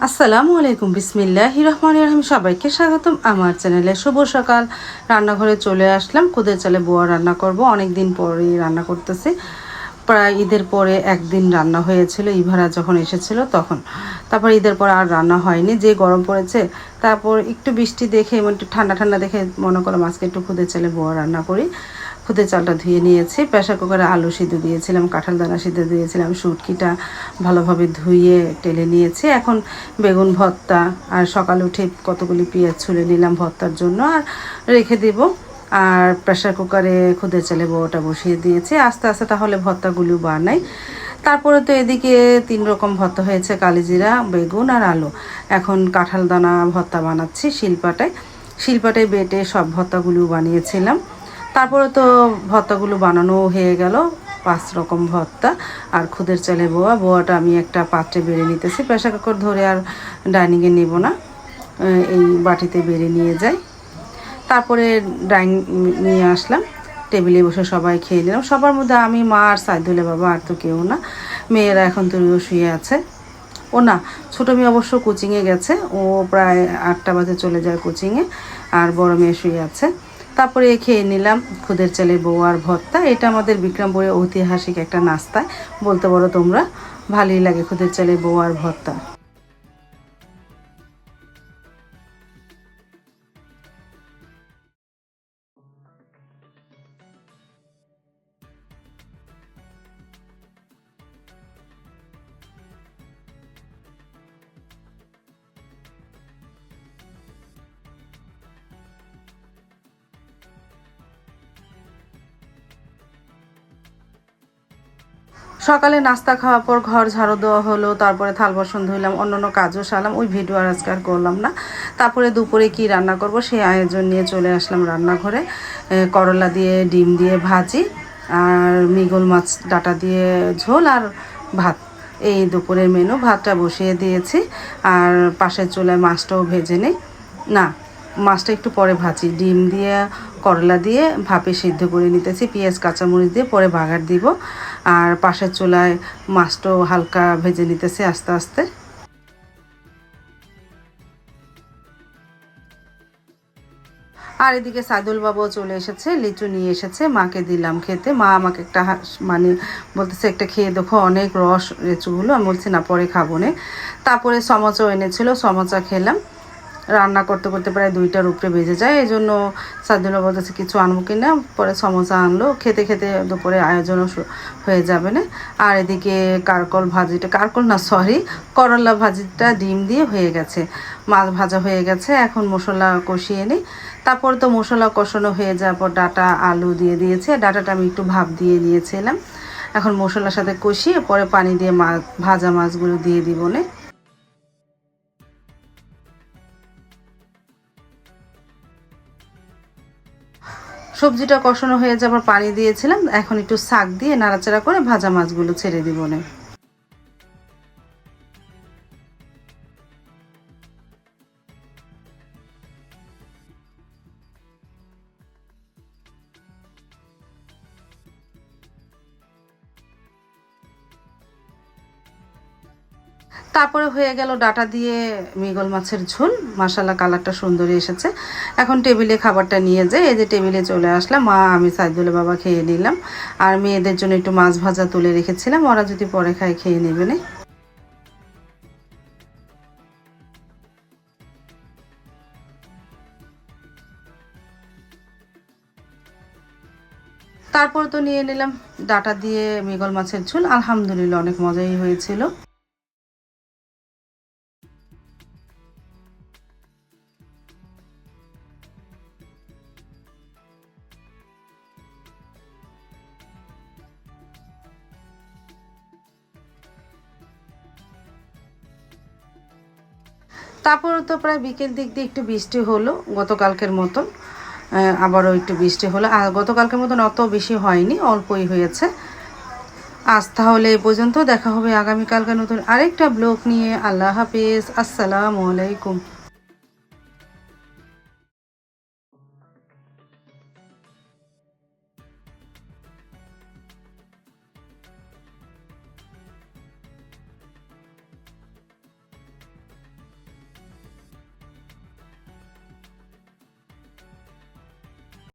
আসসালামু আলাইকুম, বিসমিল্লাহির রহমানির রহিম। সবাইকে স্বাগতম আমার চ্যানেলে। শুভ সকাল। রান্নাঘরে চলে আসলাম। খুদের চালে বোয়া রান্না করব। অনেক দিন পরেই রান্না করতেছি। প্রায় ঈদের পরে একদিন রান্না হয়েছিল, ইভারা যখন এসেছিল তখন। তারপর ঈদের পর আর রান্না হয়নি, যে গরম পড়েছে। তারপর একটু বৃষ্টি দেখে একটু ঠান্ডা ঠান্ডা দেখে মনে করলাম আজকে একটু খুদের চালে বোয়া রান্না করি। খুদের চালটা ধুয়ে নিয়েছি। প্রেশার কুকারে আলু সিদ্ধ দিয়েছিলাম, কাঁঠাল দানা সিদ্ধ দিয়েছিলাম, শুটকিটা ভালোভাবে ধুয়ে টেলে নিয়েছি। এখন বেগুন ভর্তা, আর সকালে উঠে কতগুলি পেঁয়াজ ছুলে নিলাম ভর্তার জন্য, আর রেখে দেব। আর প্রেশার কুকারে খুদের চালে বোয়াটা বসিয়ে দিয়েছি, আস্তে আস্তে তাহলে ভর্তাগুলো বানাই। তারপরে তো এদিকে 3 রকম ভর্তা হয়েছে, কালিজিরা, বেগুন আর আলু। এখন কাঁঠাল দানা ভর্তা বানাচ্ছি শিলপাটায় বেটে সব ভর্তাগুলো বানিয়েছিলাম। তারপরে তো ভর্তাগুলো বানানো হয়ে গেল, 5 রকম ভর্তা। আর খুদের চালে বোয়াটা আমি একটা পাত্রে বেড়ে নিতেছি। প্রেশার কুকার ধরে আর ডাইনিংয়ে নেব না, এই বাটিতে বেড়ে নিয়ে যাই। তারপরে নিয়ে আসলাম, টেবিলে বসে সবাই খেয়ে নিলাম। সবার মধ্যে আমি, মা আর সাইদুলের বাবা, আর তো কেউ না। মেয়েরা এখন তরিও শুয়ে আছে। ও না, ছোটো মেয়ে অবশ্য কোচিংয়ে গেছে, ও প্রায় 8টা বাজে চলে যায় কোচিংয়ে। আর বড় মেয়ে শুয়ে আছে। তারপরে খেয়ে নিলাম খুদের চালে বোয়ার ভর্তা। এটা আমাদের বিক্রমপুরের ঐতিহাসিক একটা নাস্তা বলতে পারো তোমরা। ভালোই লাগে খুদের চালে বোয়ার ভর্তা। সকালে নাস্তা খাওয়ার পর ঘর ঝাড়ু দেওয়া হলো, তারপরে থাল বাসন ধুইলাম, অন্যান্য কাজও সারলাম। ওই ভিডিও আর আজকে আর করলাম না। তারপরে দুপুরে কি রান্না করব সেই আয়োজন নিয়ে চলে আসলাম রান্নাঘরে। করলা দিয়ে ডিম দিয়ে ভাজি, আর মৃগেল মাছ ডাঁটা দিয়ে ঝোল, আর ভাত। এই দুপুরের মেনু। ভাতটা বসিয়ে দিয়েছি, আর পাশের চুলায় মাছটাও ভেজে নেই। না, মাছটা একটু পরে ভাজি। ডিম দিয়ে করলা দিয়ে ভাপে সিদ্ধ করে নিতেছি, পেঁয়াজ কাঁচামরিচ দিয়ে পরে বাগার দিব। আর পাশের চুলায় মাছটাও হালকা ভেজে নিতেছি আস্তে আস্তে। আর এদিকে সাইদুল বাবুও চলে এসেছে, লিচু নিয়ে এসেছে, মাকে দিলাম খেতে। মা আমাকে একটা মানে বলতেছে একটা খেয়ে দেখো, অনেক রস লিচুগুলো। আমি বলছি না, পরে খাবো না। তারপরে সমোসাও এনেছিল, সমোসা খেলাম। রান্না করতে করতে প্রায় 2টার উপরে বেজে যায়, এই জন্য সাইদুল্লাহ বলতেছে কিছু আনবো কিনা। পরে সমোসা আনলো, খেতে খেতে দুপুরে আয়োজনও হয়ে যাবে না। আর এদিকে কারকল না, সরি, করলা ভাজিটা ডিম দিয়ে হয়ে গেছে। মাছ ভাজা হয়ে গেছে, এখন মশলা কষিয়ে নিই। তারপর তো মশলা কষানো হয়ে যাওয়ার পর ডাঁটা আলু দিয়ে দিয়েছে। ডাঁটাটা আমি একটু ভাপ দিয়ে নিয়েছিলাম। এখন মশলার সাথে কষিয়ে পরে পানি দিয়ে ভাজা মাছগুলো দিয়ে দিব না। সবজিটা কষানো হয়ে যাবার পানি দিয়েছিলাম, এখন একটু শাক দিয়ে নাড়াচাড়া করে ভাজা মাছগুলো ছেড়ে দিব না। তারপরে হয়ে গেল ডাঁটা দিয়ে মৃগেল মাছের ঝোল। মাশাআল্লাহ, কালারটা সুন্দরই এসেছে। এখন টেবিলে খাবারটা নিয়ে যাই। এই যে টেবিলে চলে আসলাম, মা আমি সাইদুলের বাবা খেয়ে নিলাম। আর মেয়েদের জন্য একটু মাছ ভাজা তুলে রেখেছিলাম, ওরা যদি পরে খায় খেয়ে নেবে না। তারপর তো নিয়ে নিলাম ডাঁটা দিয়ে মৃগেল মাছের ঝোল। আলহামদুলিল্লাহ, অনেক মজাই হয়েছিল। তারপর তো প্রায় বিকেল দিক দিয়ে একটু বৃষ্টি হলো, গতকালকের মতন। আবারও একটু বৃষ্টি হলো, আর গতকালকের মতন অত বেশি হয়নি, অল্পই হয়েছে। আজ তাহলে এই পর্যন্ত, দেখা হবে আগামীকালকে নতুন আরেকটা ব্লগ নিয়ে। আল্লাহ হাফিজ, আসসালামু আলাইকুম।